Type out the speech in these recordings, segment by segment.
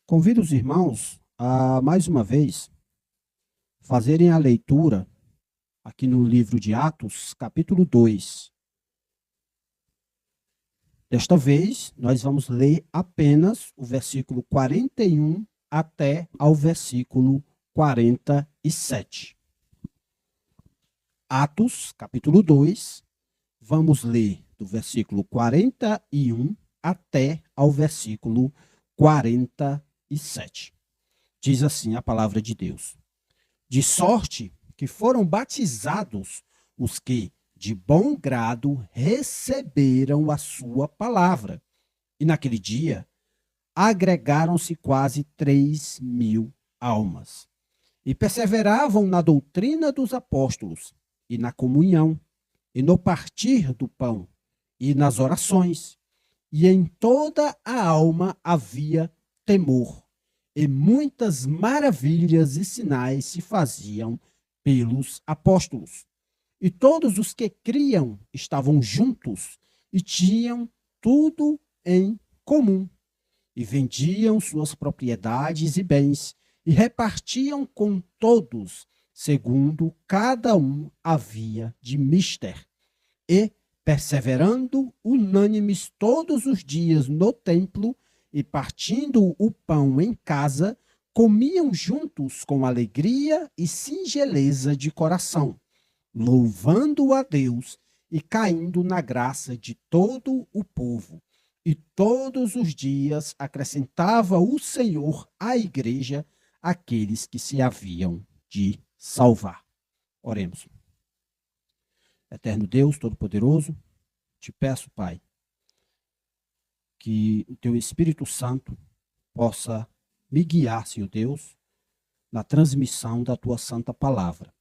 Convido os irmãos a, mais uma vez, fazerem a leitura aqui no livro de Atos, capítulo 2. Desta vez, nós vamos ler apenas o versículo 41 até ao versículo 47. Atos, capítulo 2, vamos ler do versículo 41 até ao versículo 47. Diz assim a palavra de Deus: de sorte que foram batizados os que, de bom grado, receberam a sua palavra. E naquele dia, agregaram-se quase 3.000 almas. E perseveravam na doutrina dos apóstolos, e na comunhão, e no partir do pão, e nas orações. E em toda a alma havia temor. E muitas maravilhas e sinais se faziam pelos apóstolos. E todos os que criam estavam juntos e tinham tudo em comum. E vendiam suas propriedades e bens e repartiam com todos, segundo cada um havia de mister. E, perseverando unânimes todos os dias no templo, e partindo o pão em casa, comiam juntos com alegria e singeleza de coração, louvando a Deus e caindo na graça de todo o povo. E todos os dias acrescentava o Senhor à igreja aqueles que se haviam de salvar. Oremos. Eterno Deus, Todo-Poderoso, te peço, Pai, que o teu Espírito Santo possa me guiar, Senhor Deus, na transmissão da tua santa palavra.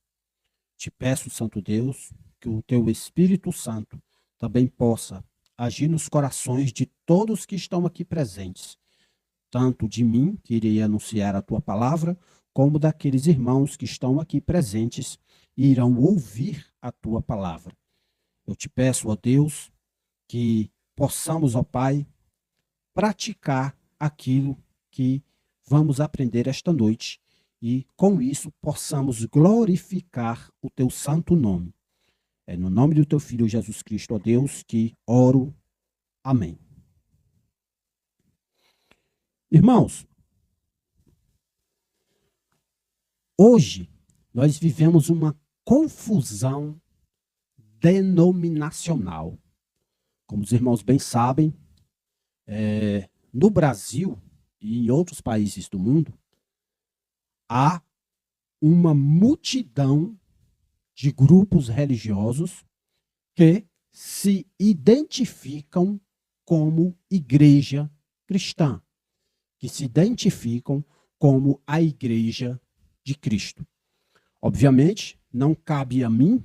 Te peço, Santo Deus, que o teu Espírito Santo também possa agir nos corações de todos que estão aqui presentes, tanto de mim, que irei anunciar a tua palavra, como daqueles irmãos que estão aqui presentes e irão ouvir a tua palavra. Eu te peço, ó Deus, que possamos, ó Pai, praticar aquilo que vamos aprender esta noite e, com isso, possamos glorificar o teu santo nome. É no nome do teu Filho Jesus Cristo, ó Deus, que oro. Amém. Irmãos, hoje nós vivemos uma confusão denominacional. Como os irmãos bem sabem, no Brasil e em outros países do mundo, há uma multidão de grupos religiosos que se identificam como igreja cristã, que se identificam como a igreja de Cristo. Obviamente, não cabe a mim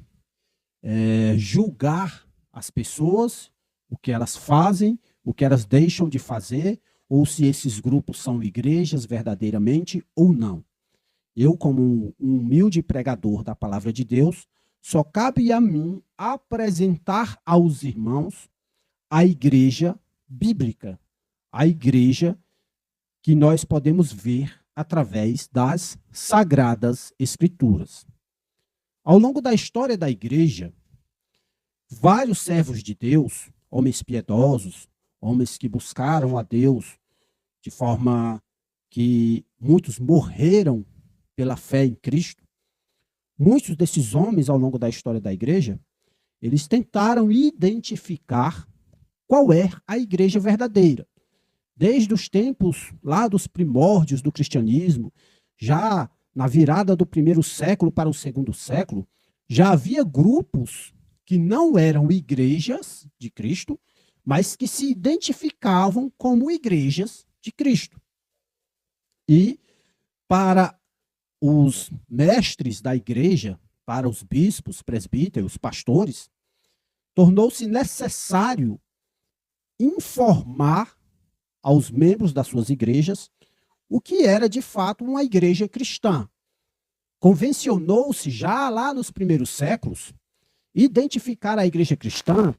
julgar as pessoas, o que elas fazem, o que elas deixam de fazer, ou se esses grupos são igrejas verdadeiramente ou não. Eu, como um humilde pregador da palavra de Deus, só cabe a mim apresentar aos irmãos a igreja bíblica, a igreja que nós podemos ver através das Sagradas Escrituras. Ao longo da história da igreja, vários servos de Deus, homens piedosos, homens que buscaram a Deus de forma que muitos morreram pela fé em Cristo. Muitos desses homens, ao longo da história da igreja, eles tentaram identificar qual é a igreja verdadeira. Desde os tempos lá dos primórdios do cristianismo, já na virada do primeiro século para o segundo século, já havia grupos que não eram igrejas de Cristo, mas que se identificavam como igrejas de Cristo. E para os mestres da igreja, para os bispos, presbíteros, pastores, tornou-se necessário informar aos membros das suas igrejas o que era de fato uma igreja cristã. Convencionou-se já lá nos primeiros séculos identificar a igreja cristã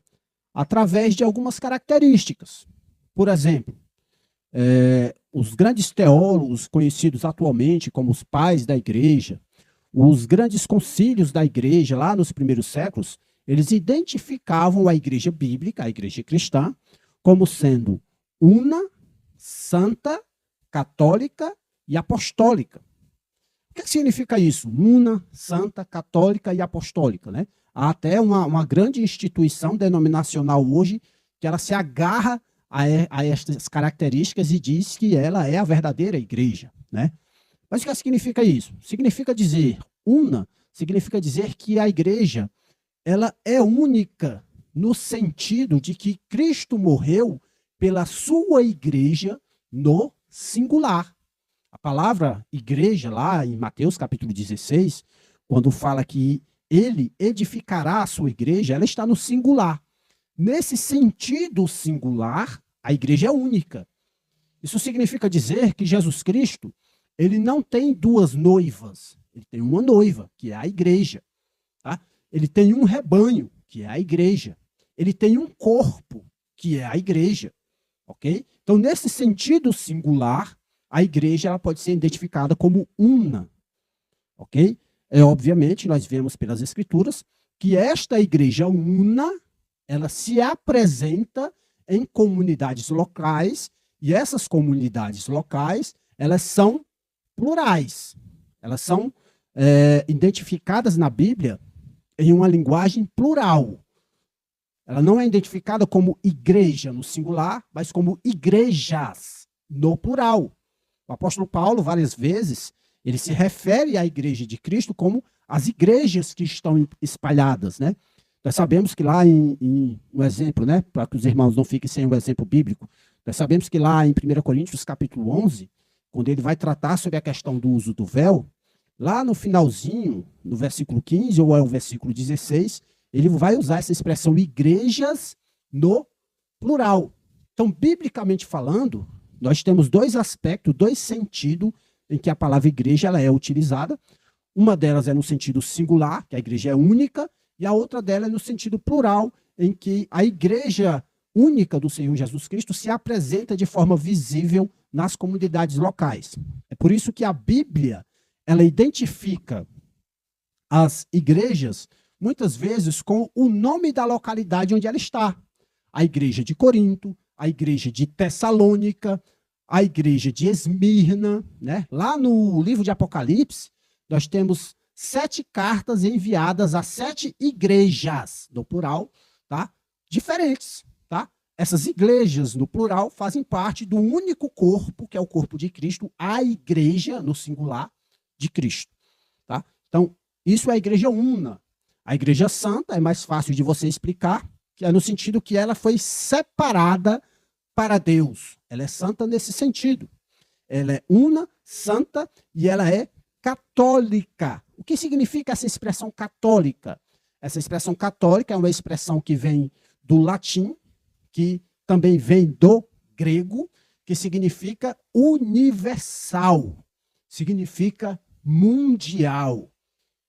através de algumas características. Por exemplo, os grandes teólogos conhecidos atualmente como os pais da igreja, os grandes concílios da igreja lá nos primeiros séculos, eles identificavam a igreja bíblica, a igreja cristã, como sendo una, santa, católica e apostólica. O que significa isso? Una, santa, católica e apostólica, né? Há até uma grande instituição denominacional hoje que ela se agarra a estas características e diz que ela é a verdadeira igreja, né? Mas o que significa isso? Significa dizer, una, significa dizer que a igreja ela é única no sentido de que Cristo morreu pela sua igreja no singular. A palavra igreja, lá em Mateus capítulo 16, quando fala que ele edificará a sua igreja, ela está no singular. Nesse sentido singular, a igreja é única. Isso significa dizer que Jesus Cristo, ele não tem duas noivas, ele tem uma noiva, que é a igreja. Tá? Ele tem um rebanho, que é a igreja. Ele tem um corpo, que é a igreja. Ok? Então, nesse sentido singular, a igreja ela pode ser identificada como una. Ok? Obviamente, nós vemos pelas escrituras que esta igreja una, ela se apresenta em comunidades locais, e essas comunidades locais, elas são plurais. Elas são identificadas na Bíblia em uma linguagem plural. Ela não é identificada como igreja no singular, mas como igrejas no plural. O apóstolo Paulo, várias vezes, ele se refere à igreja de Cristo como as igrejas que estão espalhadas, né? Nós sabemos que lá um exemplo, né, para que os irmãos não fiquem sem um exemplo bíblico, nós sabemos que lá em 1 Coríntios capítulo 11, quando ele vai tratar sobre a questão do uso do véu, lá no finalzinho, no versículo 15 ou é o versículo 16, ele vai usar essa expressão igrejas no plural. Então, biblicamente falando, nós temos dois aspectos, dois sentidos em que a palavra igreja ela é utilizada. Uma delas é no sentido singular, que a igreja é única, e a outra dela é no sentido plural, em que a igreja única do Senhor Jesus Cristo se apresenta de forma visível nas comunidades locais. É por isso que a Bíblia ela identifica as igrejas, muitas vezes, com o nome da localidade onde ela está. A igreja de Corinto, a igreja de Tessalônica, a igreja de Esmirna, né? Lá no livro de Apocalipse, nós temos 7 cartas enviadas a 7 igrejas, no plural, tá? Diferentes, tá? Essas igrejas, no plural, fazem parte do único corpo, que é o corpo de Cristo, a igreja, no singular, de Cristo, tá? Então, isso é a igreja una. A igreja santa é mais fácil de você explicar, que é no sentido que ela foi separada para Deus. Ela é santa nesse sentido. Ela é una, santa e ela é católica. O que significa essa expressão católica? Essa expressão católica é uma expressão que vem do latim, que também vem do grego, que significa universal, significa mundial.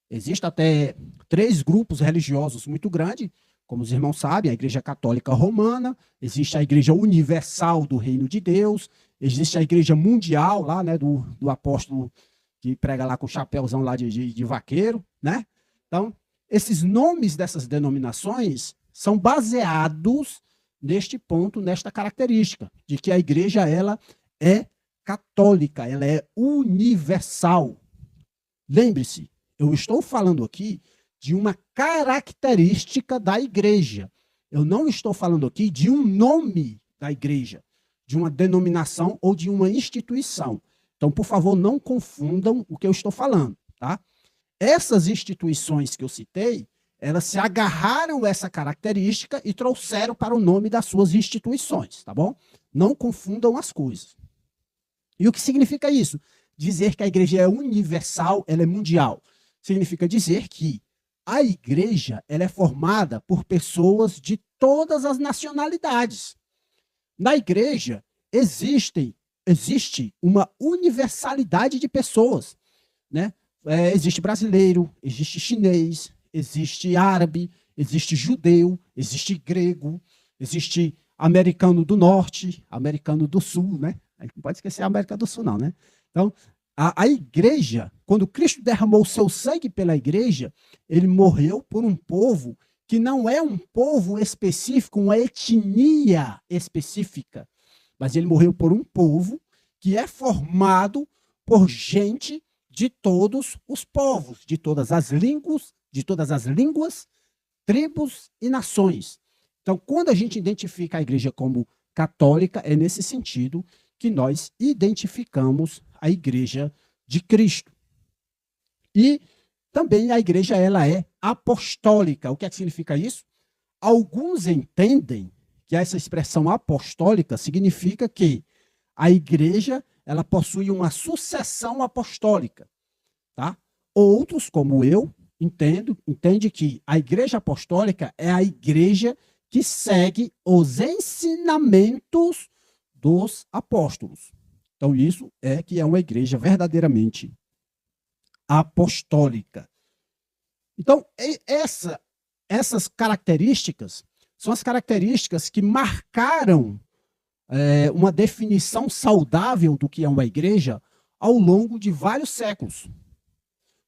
Existem até 3 grupos religiosos muito grandes, como os irmãos sabem, a Igreja Católica Romana, existe a Igreja Universal do Reino de Deus, existe a Igreja Mundial, lá, né, do apóstolo que prega lá com o chapéuzão lá de vaqueiro, né? Então, esses nomes dessas denominações são baseados neste ponto, nesta característica, de que a igreja, ela é católica, ela é universal. Lembre-se, eu estou falando aqui de uma característica da igreja. Eu não estou falando aqui de um nome da igreja, de uma denominação ou de uma instituição. Então, por favor, não confundam o que eu estou falando, tá? Essas instituições que eu citei, elas se agarraram a essa característica e trouxeram para o nome das suas instituições, tá bom? Não confundam as coisas. E o que significa isso? Dizer que a igreja é universal, ela é mundial. Significa dizer que a igreja ela é formada por pessoas de todas as nacionalidades. Na igreja existe uma universalidade de pessoas, né? Existe brasileiro, existe chinês, existe árabe, existe judeu, existe grego, existe americano do norte, americano do sul, né? A gente não pode esquecer a América do Sul, não, né? Então, a igreja, quando Cristo derramou o seu sangue pela igreja, ele morreu por um povo que não é um povo específico, uma etnia específica, mas ele morreu por um povo que é formado por gente de todos os povos, de todas as línguas, tribos e nações. Então, quando a gente identifica a igreja como católica, é nesse sentido que nós identificamos a igreja de Cristo. E também a igreja ela é apostólica. O que é que significa isso? Alguns entendem que essa expressão apostólica significa que a igreja ela possui uma sucessão apostólica, tá? Outros, como eu, entende que a igreja apostólica é a igreja que segue os ensinamentos dos apóstolos. Então, isso é que é uma igreja verdadeiramente apostólica. Então, essas características são as características que marcaram uma definição saudável do que é uma igreja ao longo de vários séculos.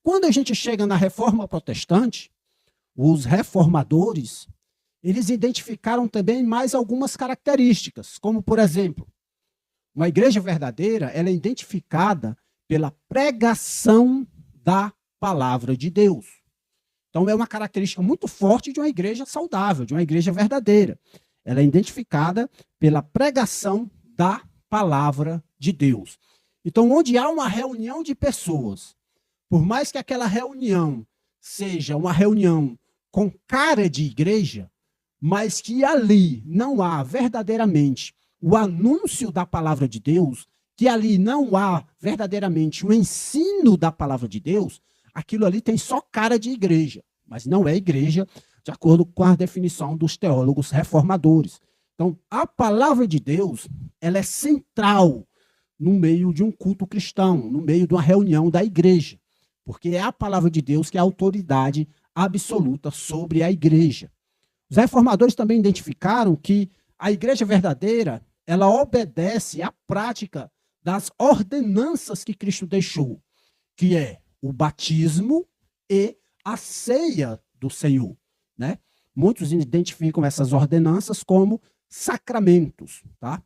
Quando a gente chega na Reforma Protestante, os reformadores, eles identificaram também mais algumas características, como, por exemplo, uma igreja verdadeira, ela é identificada pela pregação da palavra de Deus. Então, é uma característica muito forte de uma igreja saudável, de uma igreja verdadeira. Ela é identificada pela pregação da palavra de Deus. Então, onde há uma reunião de pessoas, por mais que aquela reunião seja uma reunião com cara de igreja, mas que ali não há verdadeiramente o anúncio da palavra de Deus, que ali não há verdadeiramente o ensino da palavra de Deus, aquilo ali tem só cara de igreja, mas não é igreja, de acordo com a definição dos teólogos reformadores. Então, a palavra de Deus, ela é central no meio de um culto cristão, no meio de uma reunião da igreja, porque é a palavra de Deus que é a autoridade absoluta sobre a igreja. Os reformadores também identificaram que a igreja verdadeira, ela obedece à prática das ordenanças que Cristo deixou, que é o batismo e a ceia do Senhor, né? Muitos identificam essas ordenanças como sacramentos, tá?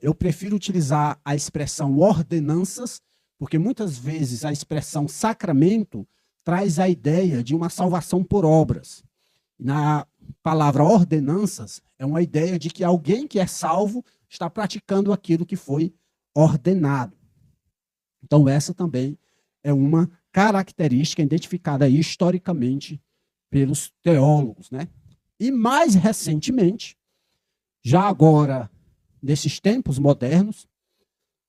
Eu prefiro utilizar a expressão ordenanças, porque muitas vezes a expressão sacramento traz a ideia de uma salvação por obras. Na palavra ordenanças, é uma ideia de que alguém que é salvo está praticando aquilo que foi ordenado. Então, essa também é uma característica identificada aí historicamente pelos teólogos, né? E mais recentemente, já agora, nesses tempos modernos,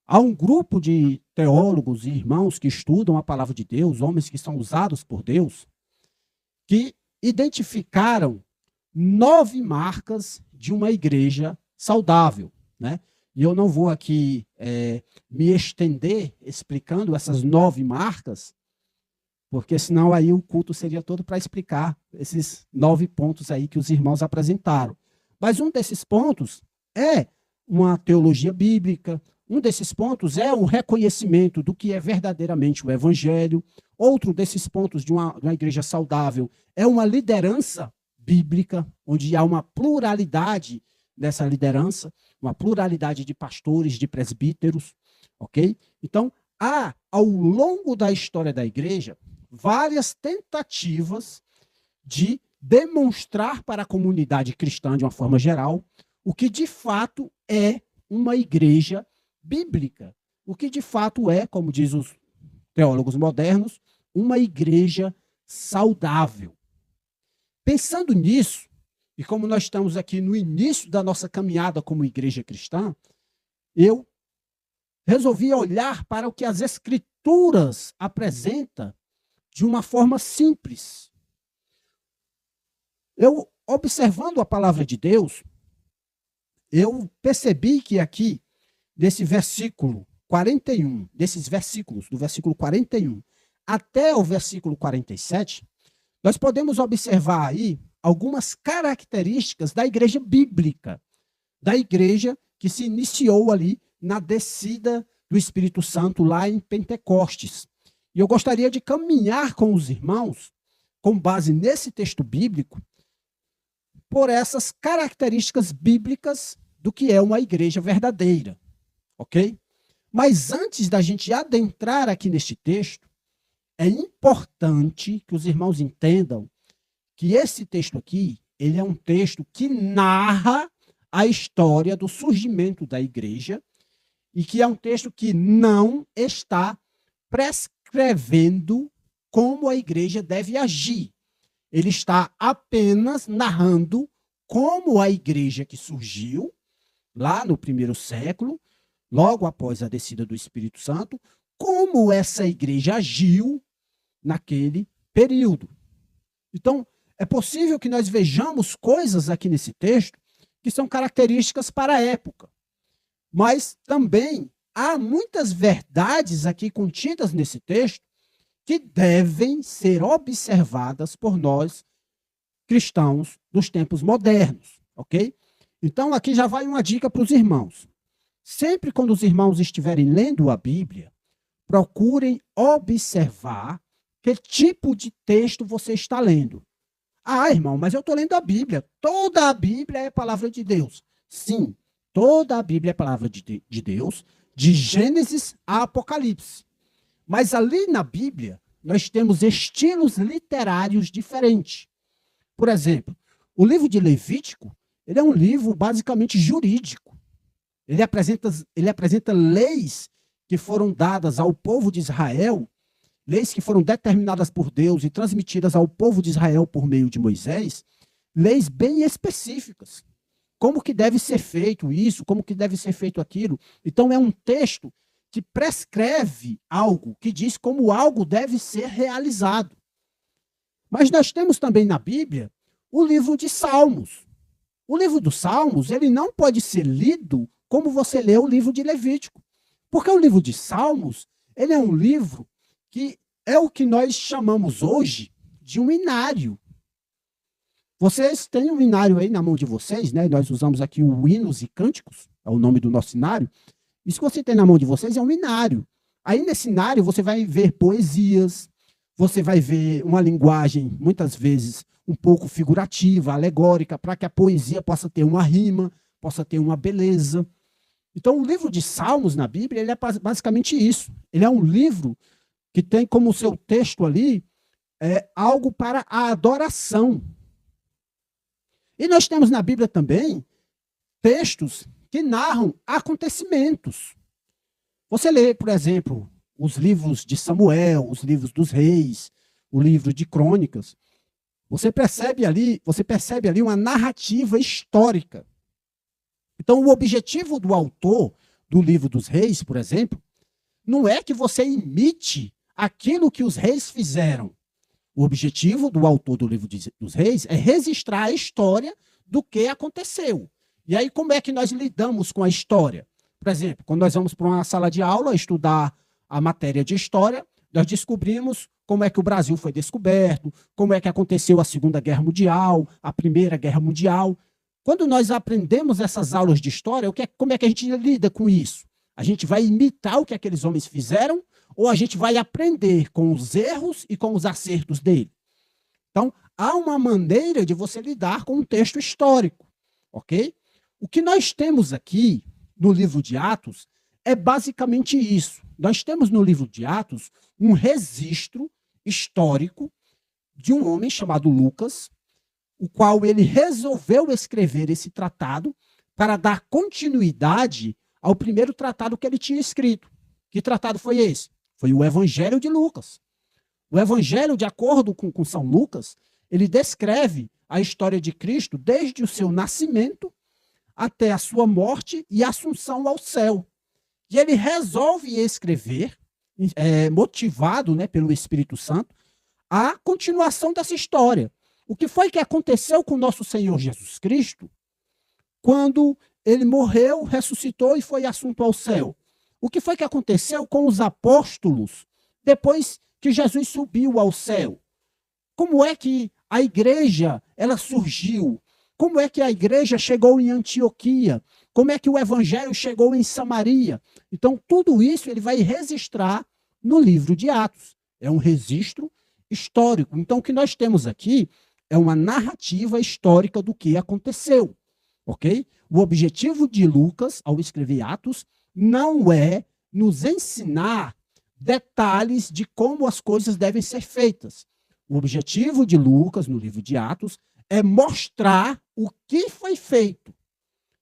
há um grupo de teólogos e irmãos que estudam a palavra de Deus, homens que são usados por Deus, que identificaram 9 marcas de uma igreja saudável, né? E eu não vou aqui me estender explicando essas 9 marcas, porque senão aí o culto seria todo para explicar esses 9 pontos aí que os irmãos apresentaram. Mas um desses pontos é uma teologia bíblica, um desses pontos é o reconhecimento do que é verdadeiramente o evangelho, outro desses pontos de uma igreja saudável é uma liderança bíblica, onde há uma pluralidade dessa liderança, uma pluralidade de pastores, de presbíteros, ok? Então, há, ao longo da história da igreja, várias tentativas de demonstrar para a comunidade cristã, de uma forma geral, o que de fato é uma igreja bíblica, o que de fato é, como diz os teólogos modernos, uma igreja saudável. Pensando nisso, e como nós estamos aqui no início da nossa caminhada como igreja cristã, eu resolvi olhar para o que as Escrituras apresentam de uma forma simples. Eu, observando a palavra de Deus, eu percebi que aqui, desse versículo 41, desses versículos, do versículo 41 até o versículo 47, nós podemos observar aí algumas características da igreja bíblica, da igreja que se iniciou ali na descida do Espírito Santo lá em Pentecostes. E eu gostaria de caminhar com os irmãos, com base nesse texto bíblico, por essas características bíblicas do que é uma igreja verdadeira, ok? Mas antes da gente adentrar aqui neste texto, é importante que os irmãos entendam que esse texto aqui, ele é um texto que narra a história do surgimento da igreja e que é um texto que não está prescrevendo como a igreja deve agir. Ele está apenas narrando como a igreja que surgiu lá no primeiro século, logo após a descida do Espírito Santo, como essa igreja agiu naquele período. Então, é possível que nós vejamos coisas aqui nesse texto que são características para a época. Mas também há muitas verdades aqui contidas nesse texto que devem ser observadas por nós, cristãos dos tempos modernos, ok? Então, aqui já vai uma dica para os irmãos. Sempre quando os irmãos estiverem lendo a Bíblia, procurem observar que tipo de texto você está lendo. Ah, irmão, mas eu estou lendo a Bíblia. Toda a Bíblia é palavra de Deus. Sim, toda a Bíblia é palavra de Deus, de Gênesis a Apocalipse. Mas ali na Bíblia, nós temos estilos literários diferentes. Por exemplo, o livro de Levítico, ele é um livro basicamente jurídico. Ele apresenta leis que foram dadas ao povo de Israel, leis que foram determinadas por Deus e transmitidas ao povo de Israel por meio de Moisés, leis bem específicas. Como que deve ser feito isso, como que deve ser feito aquilo. Então é um texto que prescreve algo, que diz como algo deve ser realizado. Mas nós temos também na Bíblia o livro de Salmos. O livro dos Salmos, ele não pode ser lido como você lê o livro de Levítico. Porque o livro de Salmos, ele é um livro que é o que nós chamamos hoje de um inário. Vocês têm um inário aí na mão de vocês, né? Nós usamos aqui o Hinos e Cânticos, é o nome do nosso inário. Isso que você tem na mão de vocês é um inário. Aí nesse inário você vai ver poesias, você vai ver uma linguagem, muitas vezes, um pouco figurativa, alegórica, para que a poesia possa ter uma rima, possa ter uma beleza. Então, o livro de Salmos na Bíblia, ele é basicamente isso. Ele é um livro que tem como seu texto ali algo para a adoração. E nós temos na Bíblia também textos que narram acontecimentos. Você lê, por exemplo, os livros de Samuel, os livros dos reis, o livro de Crônicas. Você percebe ali uma narrativa histórica. Então, o objetivo do autor do livro dos reis, por exemplo, não é que você imite aquilo que os reis fizeram. O objetivo do autor do livro dos reis é registrar a história do que aconteceu. E aí, como é que nós lidamos com a história? Por exemplo, quando nós vamos para uma sala de aula estudar a matéria de história, nós descobrimos como é que o Brasil foi descoberto, como é que aconteceu a Segunda Guerra Mundial, a Primeira Guerra Mundial. Quando nós aprendemos essas aulas de história, como é que a gente lida com isso? A gente vai imitar o que aqueles homens fizeram ou a gente vai aprender com os erros e com os acertos dele? Então, há uma maneira de você lidar com um texto histórico, ok? O que nós temos aqui no livro de Atos é basicamente isso. Nós temos no livro de Atos um registro histórico de um homem chamado Lucas, o qual ele resolveu escrever esse tratado para dar continuidade ao primeiro tratado que ele tinha escrito. Que tratado foi esse? Foi o Evangelho de Lucas. O Evangelho, de acordo com São Lucas, ele descreve a história de Cristo desde o seu nascimento até a sua morte e assunção ao céu. E ele resolve escrever, motivado, né, pelo Espírito Santo, a continuação dessa história. O que foi que aconteceu com o nosso Senhor Jesus Cristo quando ele morreu, ressuscitou e foi assunto ao céu? O que foi que aconteceu com os apóstolos depois que Jesus subiu ao céu? Como é que a igreja ela surgiu? Como é que a igreja chegou em Antioquia? como é que o evangelho chegou em Samaria. Então, tudo isso ele vai registrar no livro de Atos. É um registro histórico. Então, o que nós temos aqui é uma narrativa histórica do que aconteceu, ok? O objetivo de Lucas, ao escrever Atos, não é nos ensinar detalhes de como as coisas devem ser feitas. O objetivo de Lucas, no livro de Atos, é mostrar o que foi feito.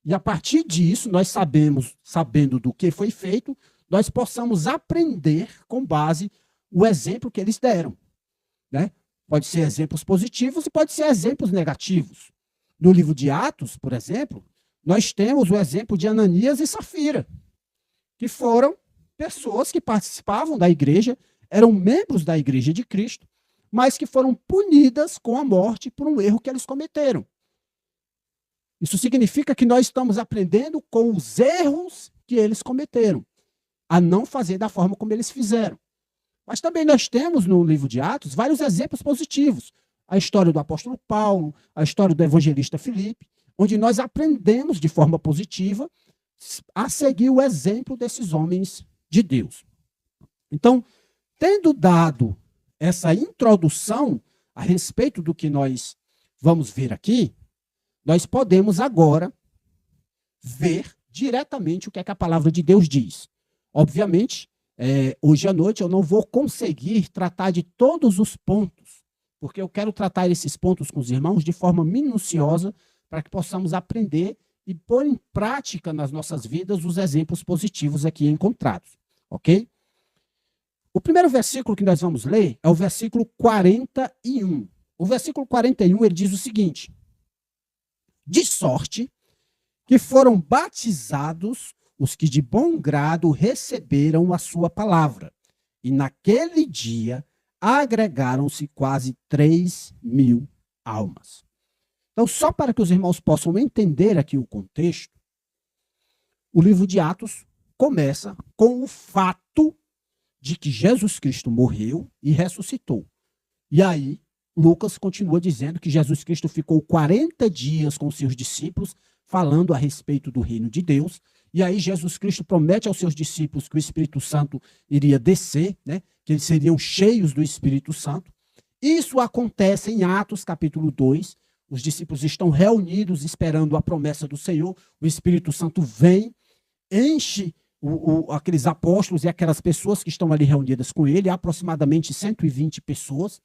E a partir disso, nós sabendo do que foi feito, nós possamos aprender com base no exemplo que eles deram, né? Pode ser exemplos positivos e pode ser exemplos negativos. No livro de Atos, por exemplo, nós temos o exemplo de Ananias e Safira, que foram pessoas que participavam da igreja, eram membros da igreja de Cristo, mas que foram punidas com a morte por um erro que eles cometeram. Isso significa que nós estamos aprendendo com os erros que eles cometeram, a não fazer da forma como eles fizeram. Mas também nós temos no livro de Atos vários exemplos positivos. A história do apóstolo Paulo, a história do evangelista Filipe, onde nós aprendemos de forma positiva a seguir o exemplo desses homens de Deus. Então, tendo dado essa introdução a respeito do que nós vamos ver aqui, nós podemos agora ver diretamente o que é que a palavra de Deus diz. Obviamente, hoje à noite eu não vou conseguir tratar de todos os pontos, porque eu quero tratar esses pontos com os irmãos de forma minuciosa para que possamos aprender e pôr em prática nas nossas vidas os exemplos positivos aqui encontrados, ok? O primeiro versículo que nós vamos ler é o versículo 41. O versículo 41, ele diz o seguinte: de sorte que foram batizados os que de bom grado receberam a sua palavra. E naquele dia agregaram-se quase 3.000 almas. Então, só para que os irmãos possam entender aqui o contexto, o livro de Atos começa com o fato de que Jesus Cristo morreu e ressuscitou. E aí, Lucas continua dizendo que Jesus Cristo ficou 40 dias com seus discípulos, falando a respeito do reino de Deus. E aí Jesus Cristo promete aos seus discípulos que o Espírito Santo iria descer, né? Que eles seriam cheios do Espírito Santo. Isso acontece em Atos capítulo 2. Os discípulos estão reunidos esperando a promessa do Senhor. O Espírito Santo vem, enche aqueles apóstolos e aquelas pessoas que estão ali reunidas com ele, aproximadamente 120 pessoas.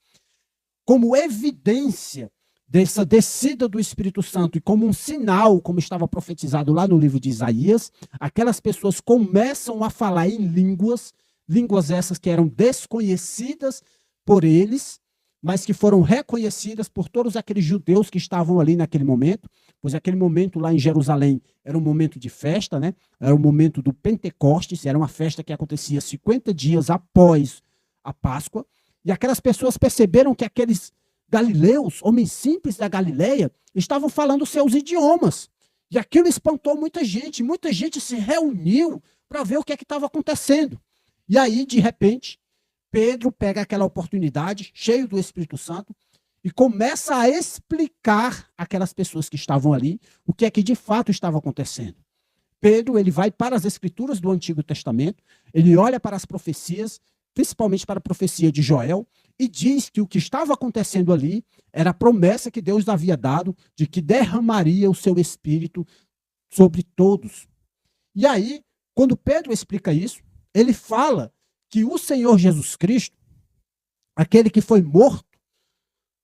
Como evidência dessa descida do Espírito Santo e como um sinal, como estava profetizado lá no livro de Isaías, aquelas pessoas começam a falar em línguas essas que eram desconhecidas por eles, mas que foram reconhecidas por todos aqueles judeus que estavam ali naquele momento, pois aquele momento lá em Jerusalém era um momento de festa, né? Era o momento do Pentecostes, era uma festa que acontecia 50 dias após a Páscoa, e aquelas pessoas perceberam que aqueles galileus, homens simples da Galileia, estavam falando seus idiomas. E aquilo espantou muita gente se reuniu para ver o que é que estava acontecendo. E aí, de repente, Pedro pega aquela oportunidade, cheio do Espírito Santo, e começa a explicar àquelas pessoas que estavam ali o que é que de fato estava acontecendo. Pedro, ele vai para as escrituras do Antigo Testamento, ele olha para as profecias, principalmente para a profecia de Joel, e diz que o que estava acontecendo ali era a promessa que Deus havia dado de que derramaria o seu Espírito sobre todos. E aí, quando Pedro explica isso, ele fala que o Senhor Jesus Cristo, aquele que foi morto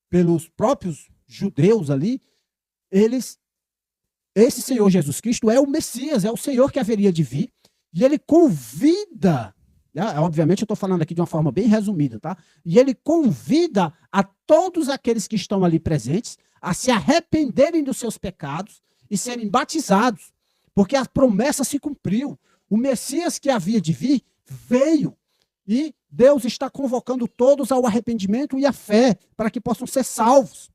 pelos próprios judeus ali, esse Senhor Jesus Cristo é o Messias, é o Senhor que haveria de vir, e ele convida, obviamente eu estou falando aqui de uma forma bem resumida, tá? E ele convida a todos aqueles que estão ali presentes a se arrependerem dos seus pecados e serem batizados, porque a promessa se cumpriu. O Messias que havia de vir veio, e Deus está convocando todos ao arrependimento e à fé, para que possam ser salvos.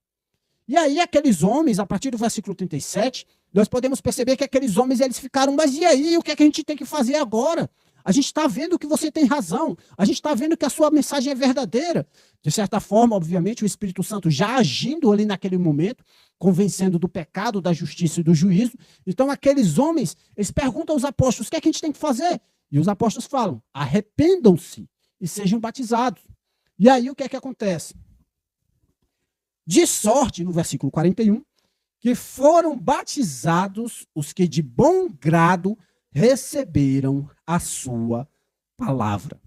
E aí aqueles homens, a partir do versículo 37, nós podemos perceber que aqueles homens eles ficaram, mas e aí, o que é que a gente tem que fazer agora? A gente está vendo que você tem razão. A gente está vendo que a sua mensagem é verdadeira. De certa forma, obviamente, o Espírito Santo já agindo ali naquele momento, convencendo do pecado, da justiça e do juízo. Então, aqueles homens, eles perguntam aos apóstolos, o que é que a gente tem que fazer? E os apóstolos falam, arrependam-se e sejam batizados. E aí, o que é que acontece? De sorte, no versículo 41, que foram batizados os que de bom grado receberam a sua palavra.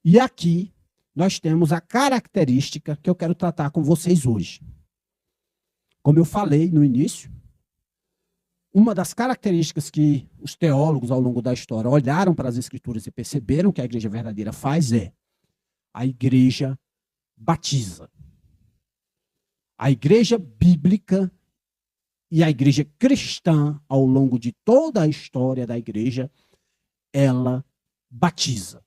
E aqui nós temos a característica que eu quero tratar com vocês hoje. Como eu falei no início, uma das características que os teólogos ao longo da história olharam para as Escrituras e perceberam que a igreja verdadeira faz é a igreja batiza. A igreja bíblica e a igreja cristã, ao longo de toda a história da igreja, ela batiza.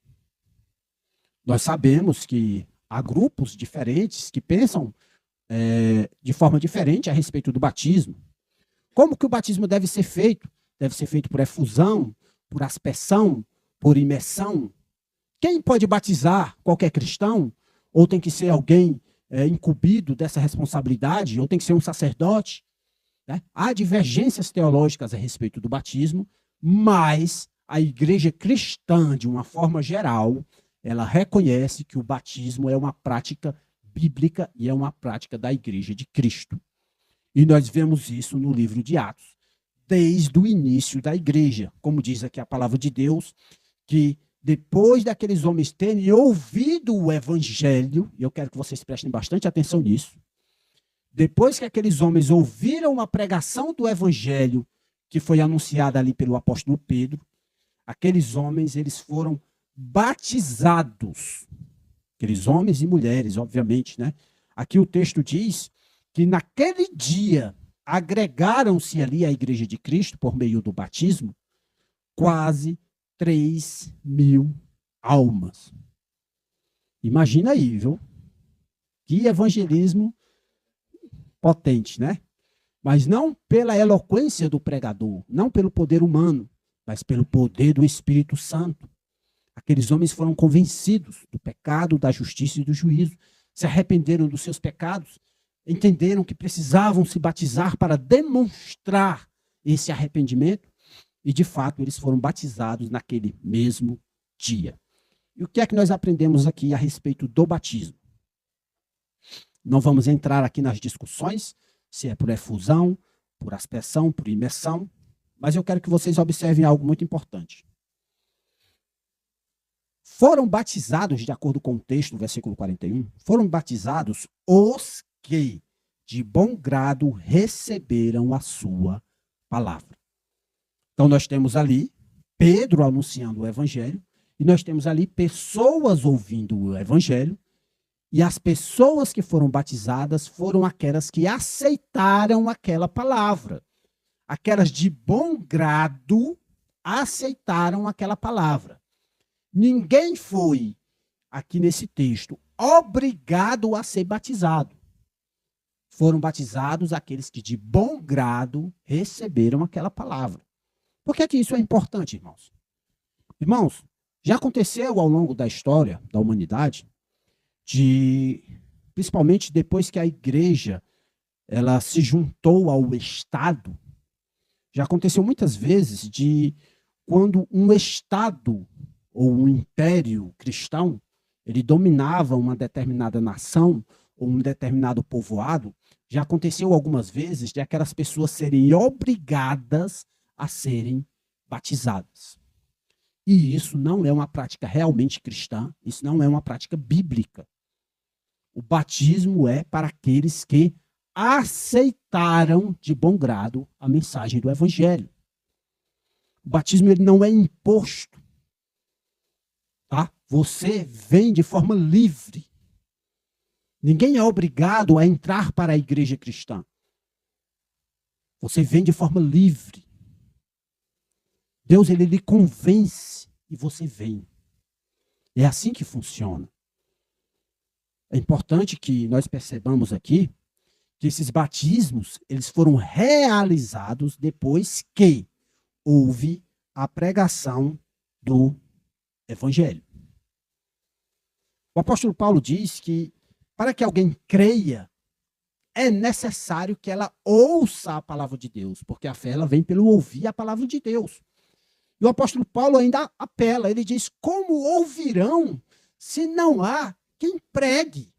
Nós sabemos que há grupos diferentes que pensam de forma diferente a respeito do batismo. Como que o batismo deve ser feito? Deve ser feito por efusão, por aspersão, por imersão. Quem pode batizar? Qualquer cristão? Ou tem que ser alguém incumbido dessa responsabilidade? Ou tem que ser um sacerdote? Né? Há divergências teológicas a respeito do batismo, mas a igreja cristã, de uma forma geral, ela reconhece que o batismo é uma prática bíblica e é uma prática da igreja de Cristo. E nós vemos isso no livro de Atos, desde o início da igreja. Como diz aqui a palavra de Deus, que depois daqueles homens terem ouvido o evangelho, e eu quero que vocês prestem bastante atenção nisso, depois que aqueles homens ouviram a pregação do evangelho que foi anunciada ali pelo apóstolo Pedro, aqueles homens, eles foram batizados. Aqueles homens e mulheres, obviamente, né? Aqui o texto diz que naquele dia agregaram-se ali à igreja de Cristo, por meio do batismo, quase 3.000 almas. Imagina aí, viu? Que evangelismo potente, né? Mas não pela eloquência do pregador, não pelo poder humano, mas pelo poder do Espírito Santo. Aqueles homens foram convencidos do pecado, da justiça e do juízo, se arrependeram dos seus pecados, entenderam que precisavam se batizar para demonstrar esse arrependimento, e de fato eles foram batizados naquele mesmo dia. E o que é que nós aprendemos aqui a respeito do batismo? Não vamos entrar aqui nas discussões, se é por efusão, por aspersão, por imersão, mas eu quero que vocês observem algo muito importante. Foram batizados, de acordo com o texto, no versículo 41, foram batizados os que de bom grado receberam a sua palavra. Então nós temos ali Pedro anunciando o evangelho, e nós temos ali pessoas ouvindo o evangelho, e as pessoas que foram batizadas foram aquelas que aceitaram aquela palavra. Aquelas de bom grado aceitaram aquela palavra. Ninguém foi, aqui nesse texto, obrigado a ser batizado. Foram batizados aqueles que de bom grado receberam aquela palavra. Por que isso é importante, irmãos? Irmãos, já aconteceu ao longo da história da humanidade, principalmente depois que a igreja ela se juntou ao Estado, já aconteceu muitas vezes de quando um Estado ou um império cristão, ele dominava uma determinada nação ou um determinado povoado, já aconteceu algumas vezes de aquelas pessoas serem obrigadas a serem batizadas. E isso não é uma prática realmente cristã, isso não é uma prática bíblica. O batismo é para aqueles que aceitaram de bom grado a mensagem do evangelho. O batismo ele não é imposto. Tá? Você vem de forma livre. Ninguém é obrigado a entrar para a igreja cristã. Você vem de forma livre. Deus ele lhe convence e você vem. É assim que funciona. É importante que nós percebamos aqui que esses batismos eles foram realizados depois que houve a pregação do evangelho. O apóstolo Paulo diz que para que alguém creia, é necessário que ela ouça a palavra de Deus, porque a fé ela vem pelo ouvir a palavra de Deus. E o apóstolo Paulo ainda apela, ele diz: como ouvirão se não há quem pregue?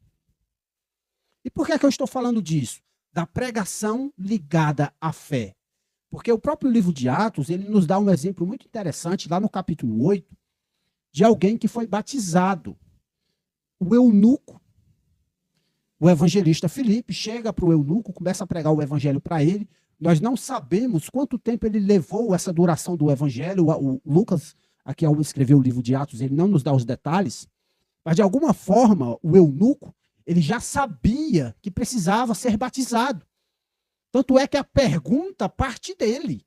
E por que é que eu estou falando disso? Da pregação ligada à fé. Porque o próprio livro de Atos, ele nos dá um exemplo muito interessante, lá no capítulo 8, de alguém que foi batizado. O eunuco, o evangelista Filipe, chega para o eunuco, começa a pregar o evangelho para ele. Nós não sabemos quanto tempo ele levou essa duração do evangelho. O Lucas, aqui ao escrever o livro de Atos, ele não nos dá os detalhes, mas de alguma forma o eunuco, ele já sabia que precisava ser batizado. Tanto é que a pergunta parte dele.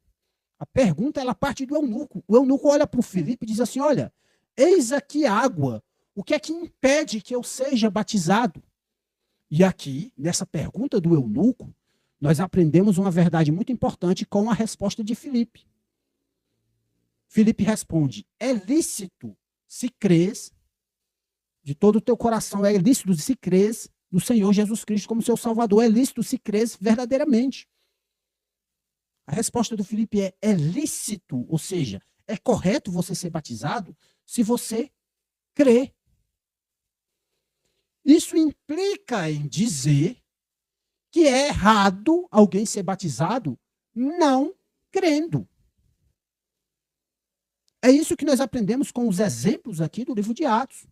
A pergunta, ela parte do eunuco. O eunuco olha para o Filipe e diz assim: olha, eis aqui água, o que é que impede que eu seja batizado? E aqui, nessa pergunta do eunuco, nós aprendemos uma verdade muito importante com a resposta de Filipe. Filipe responde: é lícito se crês, de todo o teu coração, é lícito se crês no Senhor Jesus Cristo como seu Salvador, é lícito se crês verdadeiramente. A resposta do Filipe é lícito, ou seja, é correto você ser batizado se você crê. Isso implica em dizer que é errado alguém ser batizado não crendo. É isso que nós aprendemos com os exemplos aqui do livro de Atos.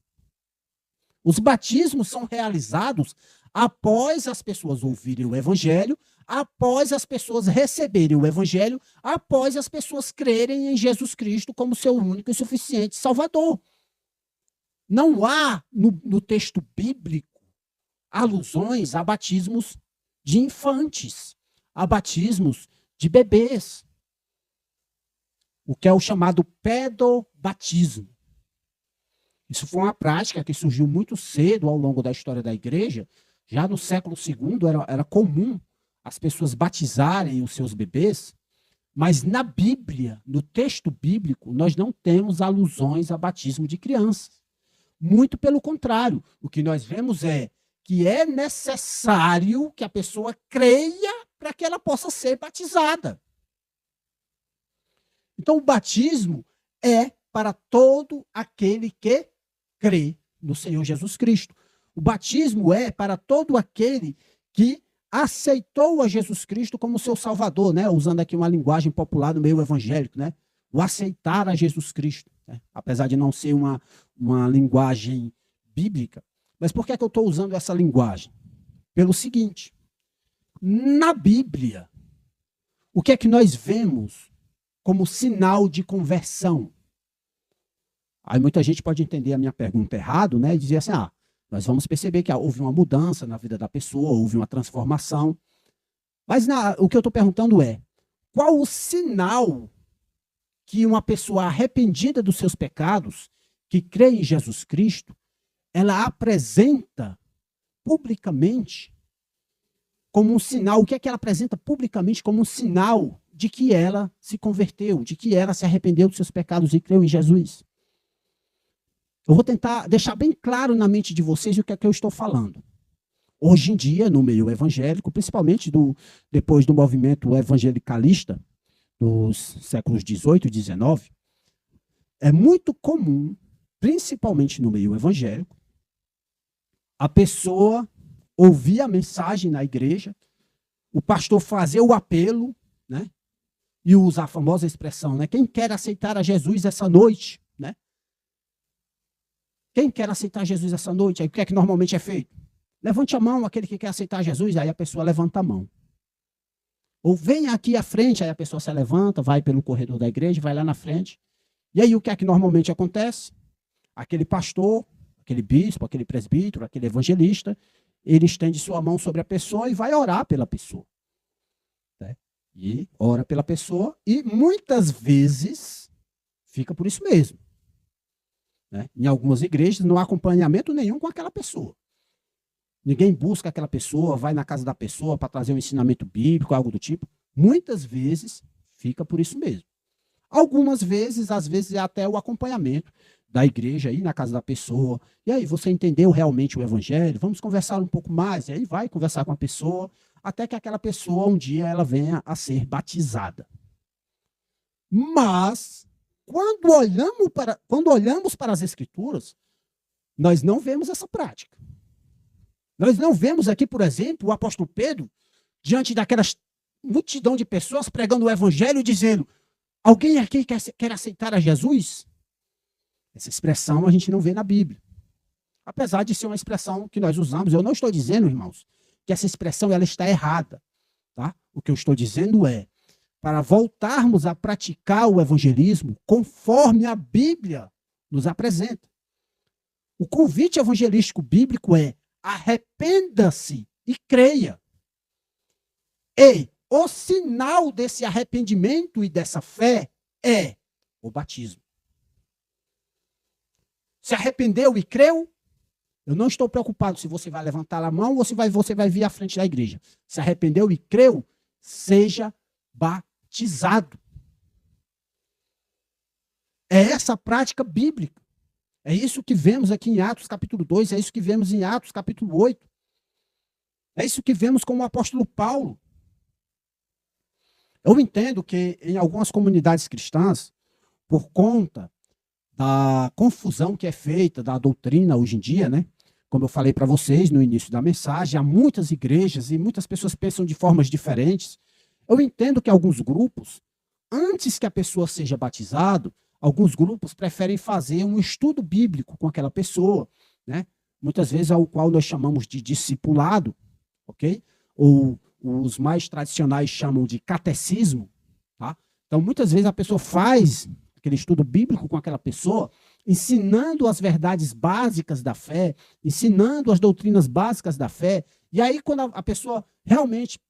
Os batismos são realizados após as pessoas ouvirem o evangelho, após as pessoas receberem o evangelho, após as pessoas crerem em Jesus Cristo como seu único e suficiente Salvador. Não há no texto bíblico alusões a batismos de infantes, a batismos de bebês, o que é o chamado pedobatismo. Isso foi uma prática que surgiu muito cedo ao longo da história da igreja. Já no século II era comum as pessoas batizarem os seus bebês, mas na Bíblia, no texto bíblico, nós não temos alusões a batismo de crianças. Muito pelo contrário, o que nós vemos é que é necessário que a pessoa creia para que ela possa ser batizada. Então, o batismo é para todo aquele que crê no Senhor Jesus Cristo. O batismo é para todo aquele que aceitou a Jesus Cristo como seu Salvador, né? Usando aqui uma linguagem popular no meio evangélico, né? O aceitar a Jesus Cristo, né? Apesar de não ser uma linguagem bíblica. Mas por que é que eu estou usando essa linguagem? Pelo seguinte: na Bíblia, o que é que nós vemos como sinal de conversão? Aí muita gente pode entender a minha pergunta errado, né? E dizer assim: nós vamos perceber que houve uma mudança na vida da pessoa, houve uma transformação. Mas o que eu estou perguntando é: qual o sinal que uma pessoa arrependida dos seus pecados, que crê em Jesus Cristo, ela apresenta publicamente como um sinal? O que é que ela apresenta publicamente como um sinal de que ela se converteu, de que ela se arrependeu dos seus pecados e creu em Jesus? Eu vou tentar deixar bem claro na mente de vocês o que é que eu estou falando. Hoje em dia, no meio evangélico, principalmente depois do movimento evangelicalista dos séculos XVIII e XIX, é muito comum, principalmente no meio evangélico, a pessoa ouvir a mensagem na igreja, o pastor fazer o apelo, né? E usar a famosa expressão, né? Quem quer aceitar a Jesus essa noite, né? Quem quer aceitar Jesus essa noite? Aí o que é que normalmente é feito? Levante a mão, aquele que quer aceitar Jesus, aí a pessoa levanta a mão. Ou vem aqui à frente, aí a pessoa se levanta, vai pelo corredor da igreja, vai lá na frente. E aí o que é que normalmente acontece? Aquele pastor, aquele bispo, aquele presbítero, aquele evangelista, ele estende sua mão sobre a pessoa e vai orar pela pessoa. Né? E ora pela pessoa e muitas vezes fica por isso mesmo. Né? Em algumas igrejas não há acompanhamento nenhum com aquela pessoa. Ninguém busca aquela pessoa, vai na casa da pessoa para trazer um ensinamento bíblico, algo do tipo. Muitas vezes fica por isso mesmo. Algumas vezes, às vezes, é até o acompanhamento da igreja, ir na casa da pessoa, e aí você entendeu realmente o evangelho, vamos conversar um pouco mais, e aí vai conversar com a pessoa, até que aquela pessoa um dia ela venha a ser batizada. Mas, quando olhamos para as Escrituras, nós não vemos essa prática. Nós não vemos aqui, por exemplo, o apóstolo Pedro, diante daquela multidão de pessoas pregando o evangelho, dizendo: alguém aqui quer aceitar a Jesus? Essa expressão a gente não vê na Bíblia. Apesar de ser uma expressão que nós usamos, eu não estou dizendo, irmãos, que essa expressão ela está errada. Tá? O que eu estou dizendo é, para voltarmos a praticar o evangelismo conforme a Bíblia nos apresenta. O convite evangelístico bíblico é: arrependa-se e creia. E o sinal desse arrependimento e dessa fé é o batismo. Se arrependeu e creu, eu não estou preocupado se você vai levantar a mão ou se você vai vir à frente da igreja. Se arrependeu e creu, seja batizado. É essa a prática bíblica. É isso que vemos aqui em Atos capítulo 2, é isso que vemos em Atos capítulo 8. É isso que vemos com o apóstolo Paulo. Eu entendo que em algumas comunidades cristãs, por conta da confusão que é feita da doutrina hoje em dia, né? Como eu falei para vocês no início da mensagem, há muitas igrejas e muitas pessoas pensam de formas diferentes. Eu entendo que alguns grupos, antes que a pessoa seja batizado, alguns grupos preferem fazer um estudo bíblico com aquela pessoa, né? Muitas vezes ao qual nós chamamos de discipulado, ok? Ou os mais tradicionais chamam de catecismo, tá? Então, muitas vezes a pessoa faz aquele estudo bíblico com aquela pessoa, ensinando as verdades básicas da fé, ensinando as doutrinas básicas da fé, e aí quando a pessoa realmente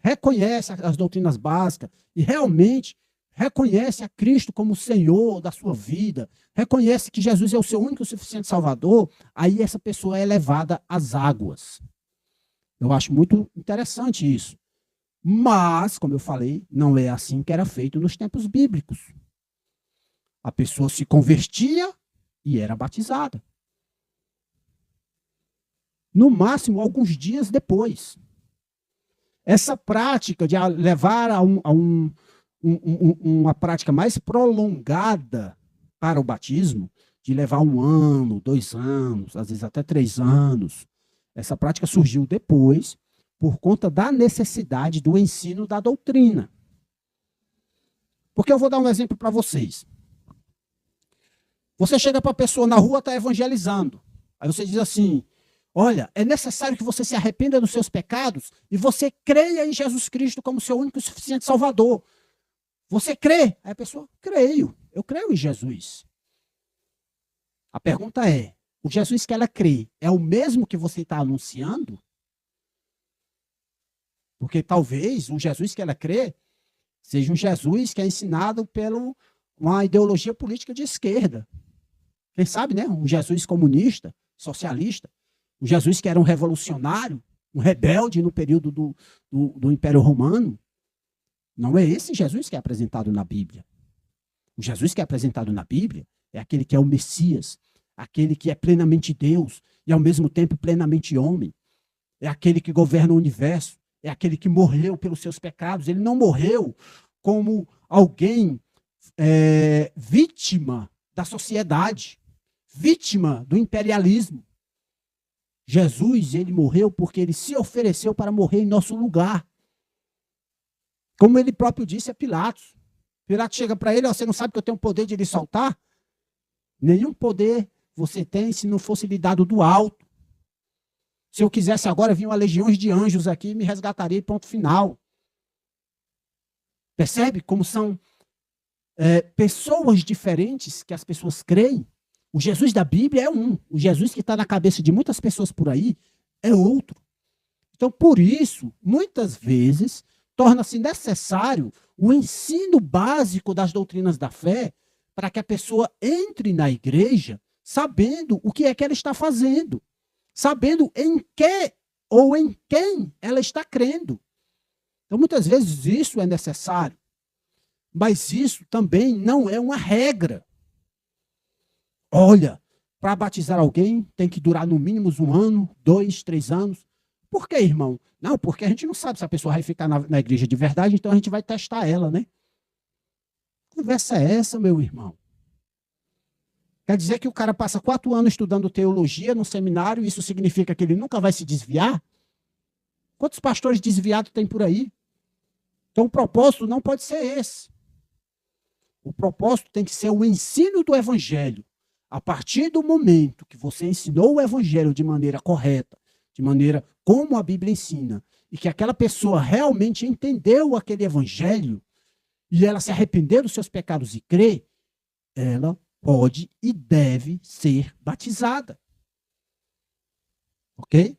reconhece as doutrinas básicas e realmente reconhece a Cristo como o Senhor da sua vida, reconhece que Jesus é o seu único e suficiente Salvador, aí essa pessoa é levada às águas. Eu acho muito interessante isso. Mas, como eu falei, não é assim que era feito nos tempos bíblicos. A pessoa se convertia e era batizada. No máximo, alguns dias depois. Essa prática de levar a uma prática mais prolongada para o batismo, de levar 1 ano, 2 anos, às vezes até 3 anos, essa prática surgiu depois por conta da necessidade do ensino da doutrina. Porque eu vou dar um exemplo para vocês. Você chega para a pessoa na rua, está evangelizando. Aí você diz assim: olha, é necessário que você se arrependa dos seus pecados e você creia em Jesus Cristo como seu único e suficiente Salvador. Você crê? Aí a pessoa: creio, eu creio em Jesus. A pergunta é: o Jesus que ela crê é o mesmo que você está anunciando? Porque talvez o Jesus que ela crê seja um Jesus que é ensinado por uma ideologia política de esquerda. Quem sabe, né? Um Jesus comunista, socialista. Um Jesus que era um revolucionário, um rebelde no período do Império Romano. Não é esse Jesus que é apresentado na Bíblia. O Jesus que é apresentado na Bíblia é aquele que é o Messias, aquele que é plenamente Deus e ao mesmo tempo plenamente homem. É aquele que governa o universo, é aquele que morreu pelos seus pecados. Ele não morreu como alguém vítima da sociedade, vítima do imperialismo. Jesus, ele morreu porque ele se ofereceu para morrer em nosso lugar. Como ele próprio disse a Pilatos. Pilatos chega para ele: você não sabe que eu tenho o poder de lhe soltar? Nenhum poder você tem se não fosse lhe dado do alto. Se eu quisesse agora, vinham legiões de anjos aqui e me resgataria, ponto final. Percebe como são pessoas diferentes que as pessoas creem? O Jesus da Bíblia é um. O Jesus que está na cabeça de muitas pessoas por aí é outro. Então, por isso, muitas vezes, torna-se necessário o ensino básico das doutrinas da fé para que a pessoa entre na igreja sabendo o que é que ela está fazendo, sabendo em que ou em quem ela está crendo. Então, muitas vezes isso é necessário, mas isso também não é uma regra. Olha, para batizar alguém tem que durar no mínimo 1 ano, 2, 3 anos. Por quê, irmão? Não, porque a gente não sabe se a pessoa vai ficar na igreja de verdade, então a gente vai testar ela, né? Que conversa é essa, meu irmão? Quer dizer que o cara passa 4 anos estudando teologia no seminário, isso significa que ele nunca vai se desviar? Quantos pastores desviados tem por aí? Então o propósito não pode ser esse. O propósito tem que ser o ensino do evangelho. A partir do momento que você ensinou o evangelho de maneira correta, de maneira como a Bíblia ensina, e que aquela pessoa realmente entendeu aquele evangelho, e ela se arrependeu dos seus pecados e crê, ela pode e deve ser batizada. Ok?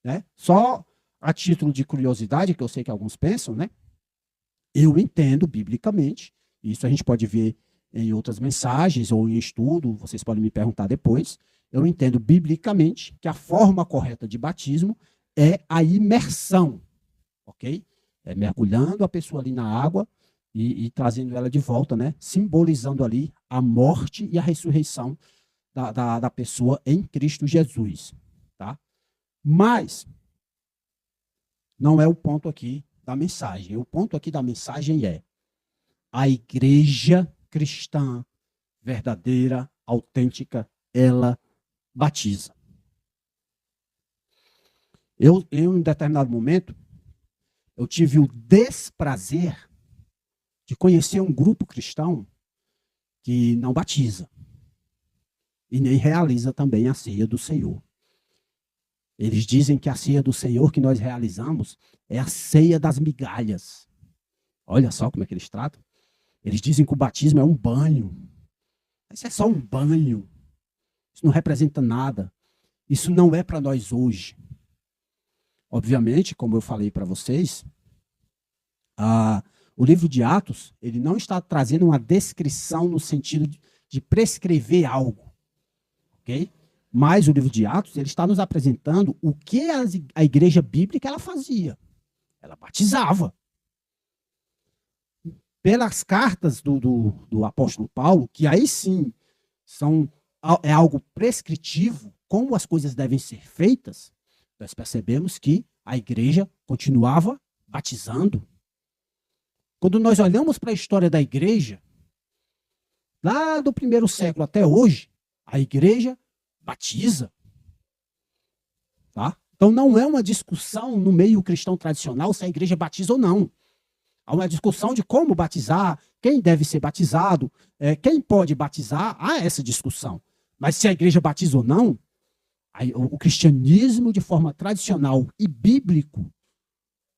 Né? Só a título de curiosidade, que eu sei que alguns pensam, né? Eu entendo biblicamente, isso a gente pode ver em outras mensagens ou em estudo, vocês podem me perguntar depois. Eu entendo biblicamente que a forma correta de batismo é a imersão, ok? É mergulhando a pessoa ali na água e trazendo ela de volta, né? Simbolizando ali a morte e a ressurreição da pessoa em Cristo Jesus, tá? Mas não é o ponto aqui da mensagem. O ponto aqui da mensagem é a igreja cristã verdadeira, autêntica, ela batiza. Em um determinado momento, eu tive o desprazer de conhecer um grupo cristão que não batiza e nem realiza também a ceia do Senhor. Eles dizem que a ceia do Senhor que nós realizamos é a ceia das migalhas. Olha só como é que eles tratam. Eles dizem que o batismo é um banho. Isso é só um banho. Isso não representa nada. Isso não é para nós hoje. Obviamente, como eu falei para vocês, o livro de Atos, ele não está trazendo uma descrição no sentido de prescrever algo, ok? Mas o livro de Atos, ele está nos apresentando o que a igreja bíblica ela fazia. Ela batizava. Pelas cartas do apóstolo Paulo, que aí sim é algo prescritivo, como as coisas devem ser feitas, nós percebemos que a igreja continuava batizando. Quando nós olhamos para a história da igreja, lá do 1º século até hoje, a igreja batiza. Tá? Então não é uma discussão no meio cristão tradicional se a igreja batiza ou não. Há uma discussão de como batizar, quem deve ser batizado, quem pode batizar, há essa discussão. Mas se a igreja batiza ou não, o cristianismo, de forma tradicional e bíblico,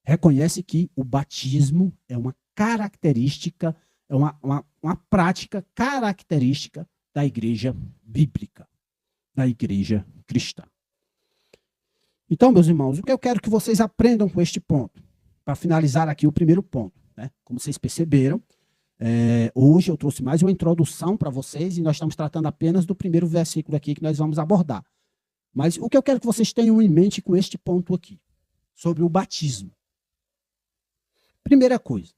reconhece que o batismo é uma característica, é uma prática característica da igreja bíblica, da igreja cristã. Então, meus irmãos, o que eu quero que vocês aprendam com este ponto, para finalizar aqui o primeiro ponto, né? Como vocês perceberam, hoje eu trouxe mais uma introdução para vocês e nós estamos tratando apenas do primeiro versículo aqui que nós vamos abordar. Mas o que eu quero que vocês tenham em mente com este ponto aqui, sobre o batismo. Primeira coisa,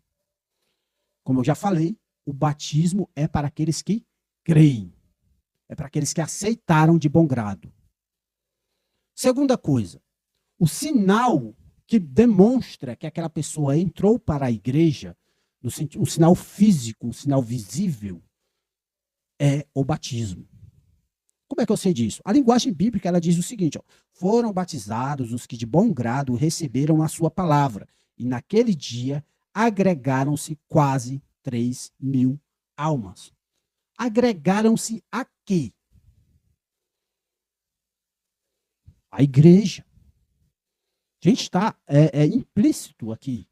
como eu já falei, o batismo é para aqueles que creem, é para aqueles que aceitaram de bom grado. Segunda coisa, o sinal que demonstra que aquela pessoa entrou para a igreja, um sinal físico, um sinal visível, é o batismo. Como é que eu sei disso? A linguagem bíblica ela diz o seguinte: ó, foram batizados os que de bom grado receberam a sua palavra, e naquele dia agregaram-se quase 3.000 almas. Agregaram-se a quê? A igreja. Gente, está implícito aqui.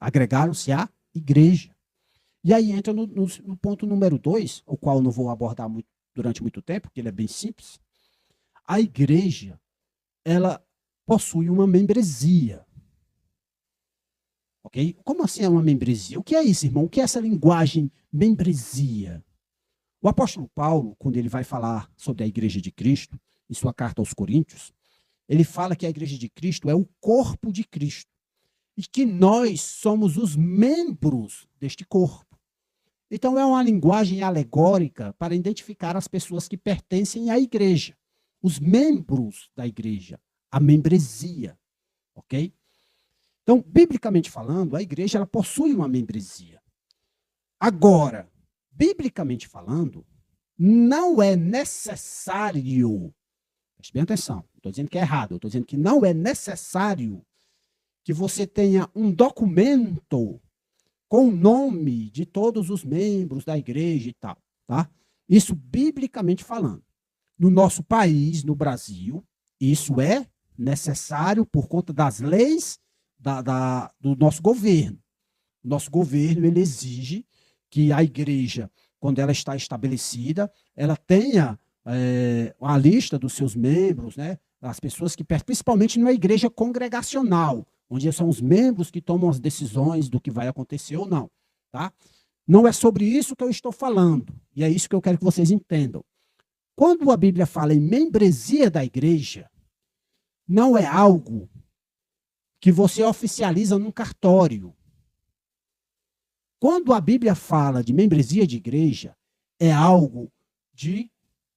Agregaram-se à igreja. E aí entra no ponto número 2, o qual eu não vou abordar durante muito tempo, porque ele é bem simples. A igreja, ela possui uma membresia. Ok? Como assim é uma membresia? O que é isso, irmão? O que é essa linguagem membresia? O apóstolo Paulo, quando ele vai falar sobre a igreja de Cristo, em sua carta aos Coríntios, ele fala que a igreja de Cristo é o corpo de Cristo e que nós somos os membros deste corpo. Então, é uma linguagem alegórica para identificar as pessoas que pertencem à igreja, os membros da igreja, a membresia, ok? Então, biblicamente falando, a igreja ela possui uma membresia. Agora, biblicamente falando, não é necessário, preste bem atenção, não estou dizendo que é errado, estou dizendo que não é necessário que você tenha um documento com o nome de todos os membros da igreja e tal, tá? Isso biblicamente falando. No nosso país, no Brasil, isso é necessário por conta das leis do nosso governo. O nosso governo, ele exige que a igreja, quando ela está estabelecida, ela tenha a lista dos seus membros, né? As pessoas que, principalmente numa igreja congregacional, onde são os membros que tomam as decisões do que vai acontecer ou não, tá? Não é sobre isso que eu estou falando, e é isso que eu quero que vocês entendam. Quando a Bíblia fala em membresia da igreja, não é algo que você oficializa num cartório. Quando a Bíblia fala de membresia de igreja, é algo de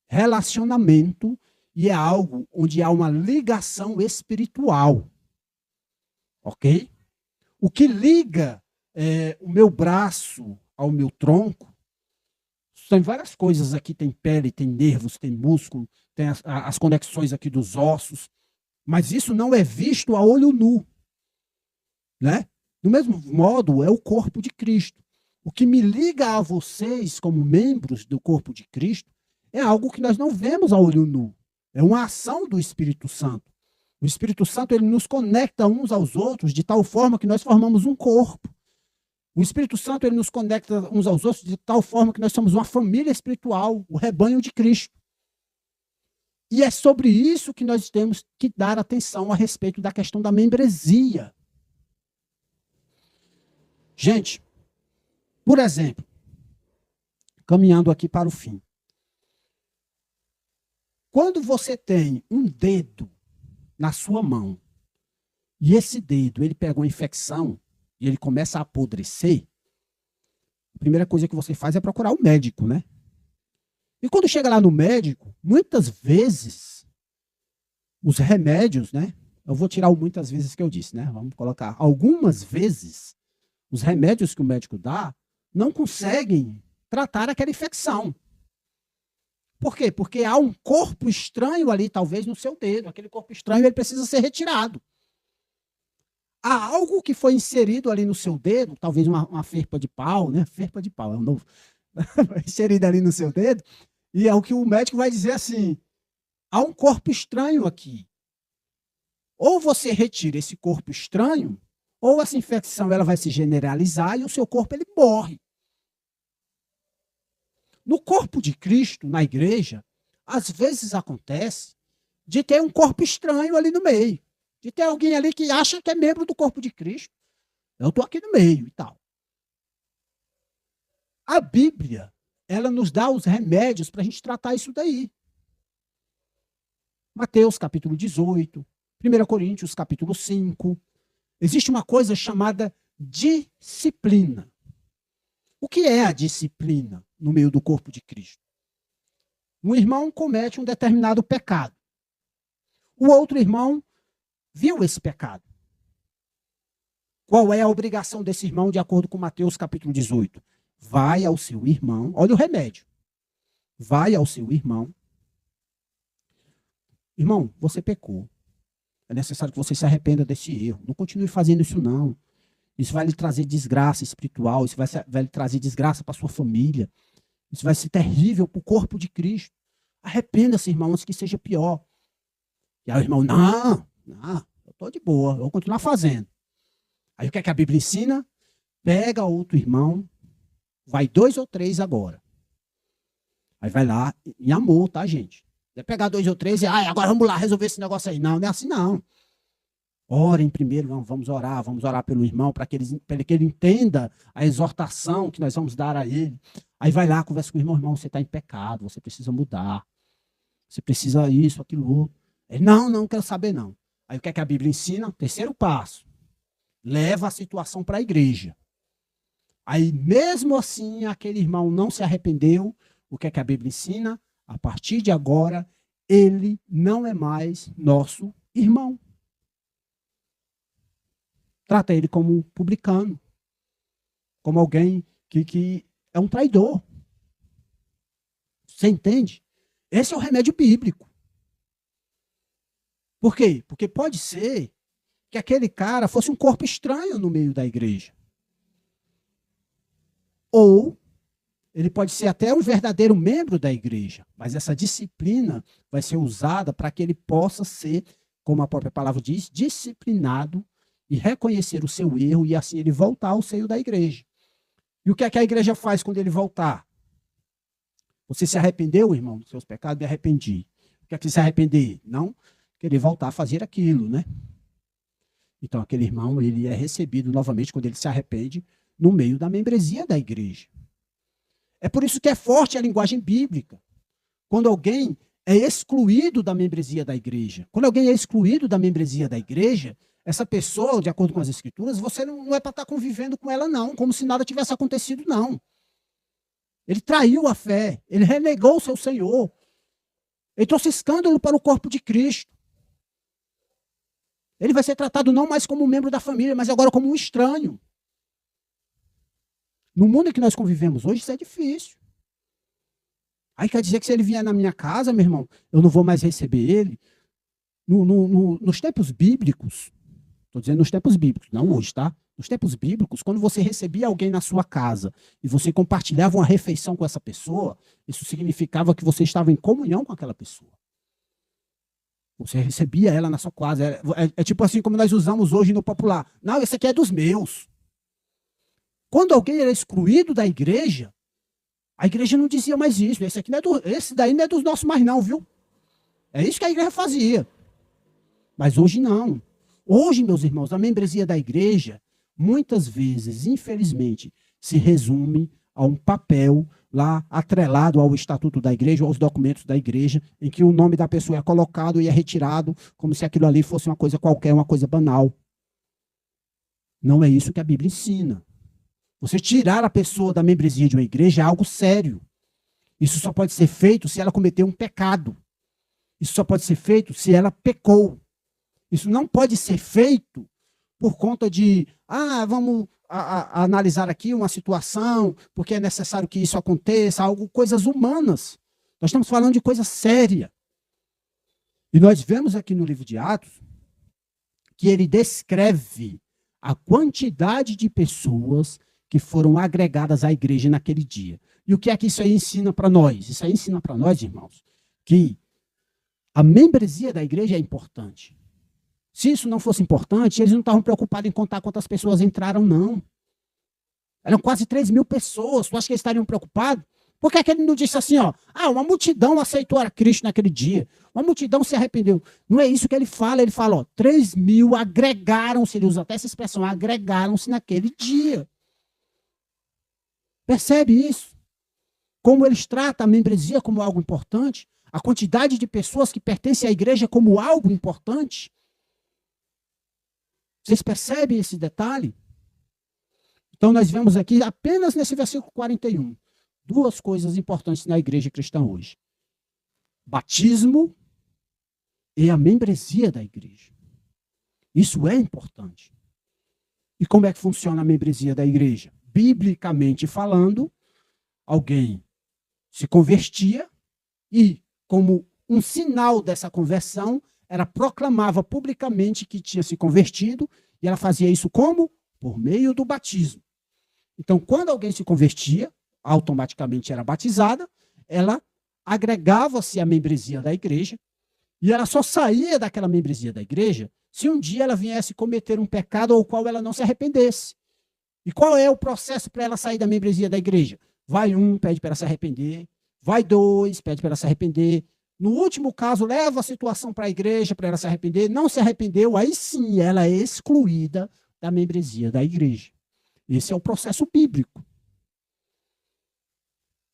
relacionamento e é algo onde há uma ligação espiritual. Ok? O que liga o meu braço ao meu tronco, tem várias coisas aqui, tem pele, tem nervos, tem músculo, tem as conexões aqui dos ossos, mas isso não é visto a olho nu. Né? Do mesmo modo, é o corpo de Cristo. O que me liga a vocês como membros do corpo de Cristo é algo que nós não vemos a olho nu. É uma ação do Espírito Santo. O Espírito Santo ele nos conecta uns aos outros de tal forma que nós formamos um corpo. O Espírito Santo ele nos conecta uns aos outros de tal forma que nós somos uma família espiritual, o rebanho de Cristo. E é sobre isso que nós temos que dar atenção a respeito da questão da membresia. Gente, por exemplo, caminhando aqui para o fim. Quando você tem um dedo na sua mão e esse dedo ele pega uma infecção e ele começa a apodrecer, a primeira coisa que você faz é procurar o médico, né? E quando chega lá no médico, muitas vezes os remédios, né? Eu vou tirar o muitas vezes que eu disse, né? Vamos colocar algumas vezes os remédios que o médico dá não conseguem tratar aquela infecção. Por quê? Porque há um corpo estranho ali, talvez, no seu dedo. Aquele corpo estranho ele precisa ser retirado. Há algo que foi inserido ali no seu dedo, talvez uma ferpa de pau, né? Ferpa de pau, é um novo. Inserido ali no seu dedo, e é o que o médico vai dizer assim: há um corpo estranho aqui. Ou você retira esse corpo estranho, ou essa infecção ela vai se generalizar e o seu corpo ele morre. No corpo de Cristo, na igreja, às vezes acontece de ter um corpo estranho ali no meio. De ter alguém ali que acha que é membro do corpo de Cristo. Eu estou aqui no meio e tal. A Bíblia, ela nos dá os remédios para a gente tratar isso daí. Mateus, capítulo 18, 1 Coríntios, capítulo 5. Existe uma coisa chamada disciplina. O que é a disciplina no meio do corpo de Cristo? Um irmão comete um determinado pecado. O outro irmão viu esse pecado. Qual é a obrigação desse irmão de acordo com Mateus capítulo 18? Vai ao seu irmão, olha o remédio. Vai ao seu irmão. Irmão, você pecou. É necessário que você se arrependa desse erro. Não continue fazendo isso, não. Isso vai lhe trazer desgraça espiritual, isso vai lhe trazer desgraça para sua família. Isso vai ser terrível para o corpo de Cristo. Arrependa-se, irmão, antes que seja pior. E aí o irmão, não, eu estou de boa, eu vou continuar fazendo. Aí o que é que a Bíblia ensina? Pega outro irmão, vai 2 ou 3 agora. Aí vai lá, em amor, tá, gente? Vai pegar 2 ou 3 e, agora vamos lá resolver esse negócio aí. Não, não é assim, não. Orem primeiro, não, vamos orar pelo irmão, para que ele entenda a exortação que nós vamos dar a ele. Aí vai lá, conversa com o irmão, você está em pecado, você precisa mudar. Você precisa isso, aquilo, outro. Ele, não quero saber, não. Aí o que é que a Bíblia ensina? Terceiro passo. Leva a situação para a igreja. Aí, mesmo assim, aquele irmão não se arrependeu. O que é que a Bíblia ensina? A partir de agora, ele não é mais nosso irmão. Trata ele como um publicano, como alguém que é um traidor. Você entende? Esse é o remédio bíblico. Por quê? Porque pode ser que aquele cara fosse um corpo estranho no meio da igreja. Ou ele pode ser até um verdadeiro membro da igreja, mas essa disciplina vai ser usada para que ele possa ser, como a própria palavra diz, disciplinado e reconhecer o seu erro e assim ele voltar ao seio da igreja. E o que é que a igreja faz quando ele voltar? Você se arrependeu, irmão, dos seus pecados? Me arrependi. O que é que se arrepender? Não querer voltar a fazer aquilo, né? Então, aquele irmão, ele é recebido novamente quando ele se arrepende no meio da membresia da igreja. É por isso que é forte a linguagem bíblica. Quando alguém é excluído da membresia da igreja, quando alguém é excluído da membresia da igreja, essa pessoa, de acordo com as escrituras, você não é para estar convivendo com ela, não, como se nada tivesse acontecido, não. Ele traiu a fé, ele renegou o seu Senhor, ele trouxe escândalo para o corpo de Cristo. Ele vai ser tratado não mais como um membro da família, mas agora como um estranho. No mundo em que nós convivemos hoje, isso é difícil. Aí quer dizer que se ele vier na minha casa, meu irmão, eu não vou mais receber ele. Nos tempos bíblicos, estou dizendo nos tempos bíblicos, não hoje, tá? Nos tempos bíblicos, quando você recebia alguém na sua casa e você compartilhava uma refeição com essa pessoa, isso significava que você estava em comunhão com aquela pessoa. Você recebia ela na sua casa. É tipo assim como nós usamos hoje no popular. Não, esse aqui é dos meus. Quando alguém era excluído da igreja, a igreja não dizia mais isso. Esse daí não é dos nossos mais não, viu? É isso que a igreja fazia. Mas hoje não. Hoje, meus irmãos, a membresia da igreja, muitas vezes, infelizmente, se resume a um papel lá atrelado ao estatuto da igreja, aos documentos da igreja, em que o nome da pessoa é colocado e é retirado, como se aquilo ali fosse uma coisa qualquer, uma coisa banal. Não é isso que a Bíblia ensina. Você tirar a pessoa da membresia de uma igreja é algo sério. Isso só pode ser feito se ela cometeu um pecado. Isso só pode ser feito se ela pecou. Isso não pode ser feito por conta de, vamos analisar aqui uma situação, porque é necessário que isso aconteça, coisas humanas. Nós estamos falando de coisa séria. E nós vemos aqui no livro de Atos que ele descreve a quantidade de pessoas que foram agregadas à igreja naquele dia. E o que é que isso aí ensina para nós? Isso aí ensina para nós, irmãos, que a membresia da igreja é importante. Se isso não fosse importante, eles não estavam preocupados em contar quantas pessoas entraram, não. Eram quase 3 mil pessoas. Tu acha que eles estariam preocupados? Por que ele não disse assim, uma multidão aceitou a Cristo naquele dia. Uma multidão se arrependeu. Não é isso que ele fala. Ele fala, 3 mil agregaram-se. Ele usa até essa expressão, agregaram-se naquele dia. Percebe isso? Como eles tratam a membresia como algo importante. A quantidade de pessoas que pertencem à igreja como algo importante. Vocês percebem esse detalhe? Então, nós vemos aqui, apenas nesse versículo 41, 2 coisas importantes na igreja cristã hoje. Batismo e a membresia da igreja. Isso é importante. E como é que funciona a membresia da igreja? Biblicamente falando, alguém se convertia e, como um sinal dessa conversão, ela proclamava publicamente que tinha se convertido, e ela fazia isso como? Por meio do batismo. Então, quando alguém se convertia, automaticamente era batizada, ela agregava-se à membresia da igreja, e ela só saía daquela membresia da igreja se um dia ela viesse cometer um pecado ao qual ela não se arrependesse. E qual é o processo para ela sair da membresia da igreja? Vai um, pede para ela se arrepender, vai 2, pede para ela se arrepender. No último caso, leva a situação para a igreja para ela se arrepender. Não se arrependeu, aí sim ela é excluída da membresia da igreja. Esse é o processo bíblico.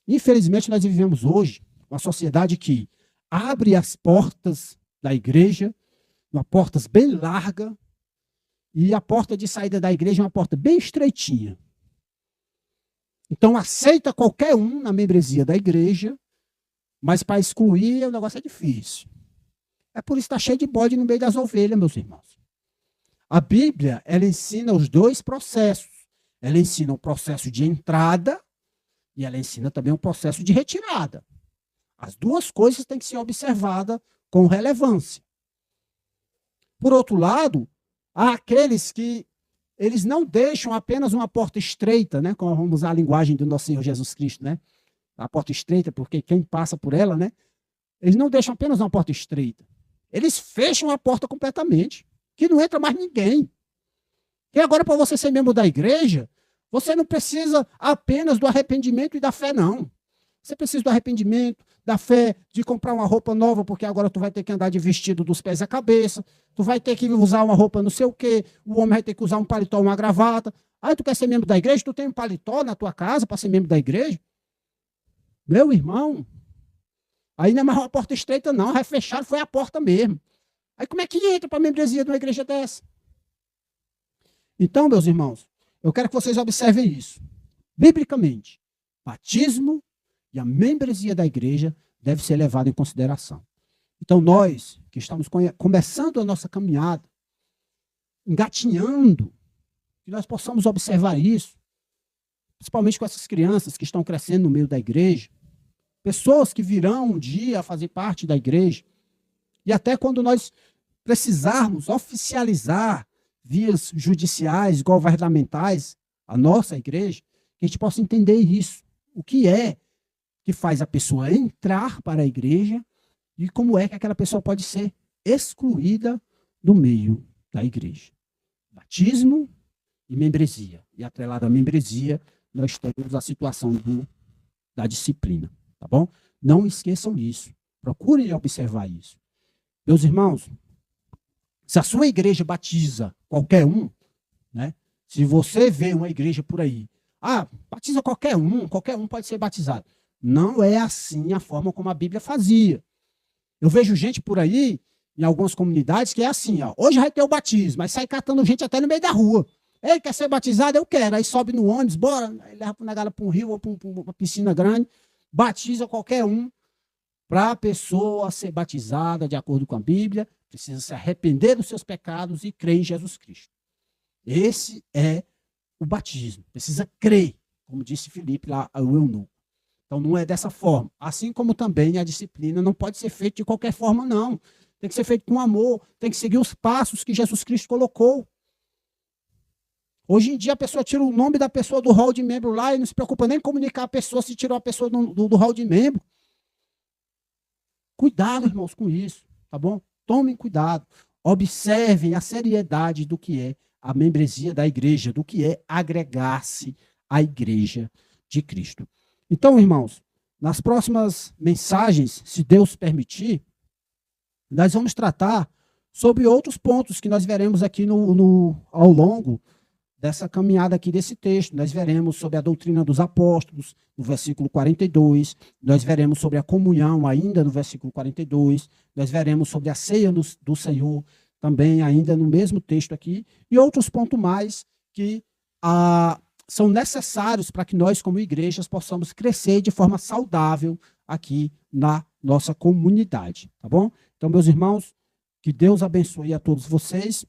Infelizmente, nós vivemos hoje uma sociedade que abre as portas da igreja, uma porta bem larga, e a porta de saída da igreja é uma porta bem estreitinha. Então, aceita qualquer um na membresia da igreja, mas para excluir o negócio é difícil. É por isso que está cheio de bode no meio das ovelhas, meus irmãos. A Bíblia, ela ensina os dois processos. Ela ensina o processo de entrada e ela ensina também o processo de retirada. As duas coisas têm que ser observadas com relevância. Por outro lado, há aqueles que eles não deixam apenas uma porta estreita, né? Como vamos usar a linguagem do nosso Senhor Jesus Cristo, né? A porta estreita, porque quem passa por ela, né? Eles não deixam apenas uma porta estreita. Eles fecham a porta completamente, que não entra mais ninguém. E agora, para você ser membro da igreja, você não precisa apenas do arrependimento e da fé, não. Você precisa do arrependimento, da fé, de comprar uma roupa nova, porque agora tu vai ter que andar de vestido dos pés à cabeça, tu vai ter que usar uma roupa não sei o quê, o homem vai ter que usar um paletó, uma gravata. Aí tu quer ser membro da igreja, tu tem um paletó na tua casa para ser membro da igreja? Meu irmão, aí não é mais uma porta estreita, não, vai fechar, foi a porta mesmo. Aí como é que entra para a membresia de uma igreja dessa? Então, meus irmãos, eu quero que vocês observem isso. Biblicamente, batismo e a membresia da igreja deve ser levado em consideração. Então, nós que estamos começando a nossa caminhada, engatinhando, que nós possamos observar isso, principalmente com essas crianças que estão crescendo no meio da igreja, pessoas que virão um dia a fazer parte da igreja, e até quando nós precisarmos oficializar vias judiciais, governamentais, a nossa igreja, que a gente possa entender isso. O que é que faz a pessoa entrar para a igreja e como é que aquela pessoa pode ser excluída do meio da igreja. Batismo e membresia. E atrelado à membresia, nós temos a situação da disciplina. Tá bom? Não esqueçam isso. Procurem observar isso. Meus irmãos, se a sua igreja batiza qualquer um, né? Se você vê uma igreja por aí, batiza qualquer um pode ser batizado. Não é assim a forma como a Bíblia fazia. Eu vejo gente por aí, em algumas comunidades, que é assim, hoje vai ter o batismo, mas sai catando gente até no meio da rua. Ele quer ser batizado? Eu quero. Aí sobe no ônibus, bora, aí leva a negada para um rio ou para uma piscina grande, batiza qualquer um. Para a pessoa ser batizada de acordo com a Bíblia, precisa se arrepender dos seus pecados e crer em Jesus Cristo. Esse é o batismo. Precisa crer, como disse Filipe lá ao eunuco. Então não é dessa forma. Assim como também a disciplina não pode ser feita de qualquer forma, não. Tem que ser feito com amor, tem que seguir os passos que Jesus Cristo colocou. Hoje em dia a pessoa tira o nome da pessoa do hall de membro lá e não se preocupa nem em comunicar a pessoa se tirou a pessoa do hall de membro. Cuidado, irmãos, com isso, tá bom? Tomem cuidado. Observem a seriedade do que é a membresia da igreja, do que é agregar-se à igreja de Cristo. Então, irmãos, nas próximas mensagens, se Deus permitir, nós vamos tratar sobre outros pontos que nós veremos aqui ao longo dessa caminhada aqui desse texto. Nós veremos sobre a doutrina dos apóstolos, no versículo 42, nós veremos sobre a comunhão, ainda no versículo 42, nós veremos sobre a ceia do Senhor, também ainda no mesmo texto aqui, e outros pontos mais que são necessários para que nós, como igrejas, possamos crescer de forma saudável aqui na nossa comunidade, tá bom? Então, meus irmãos, que Deus abençoe a todos vocês.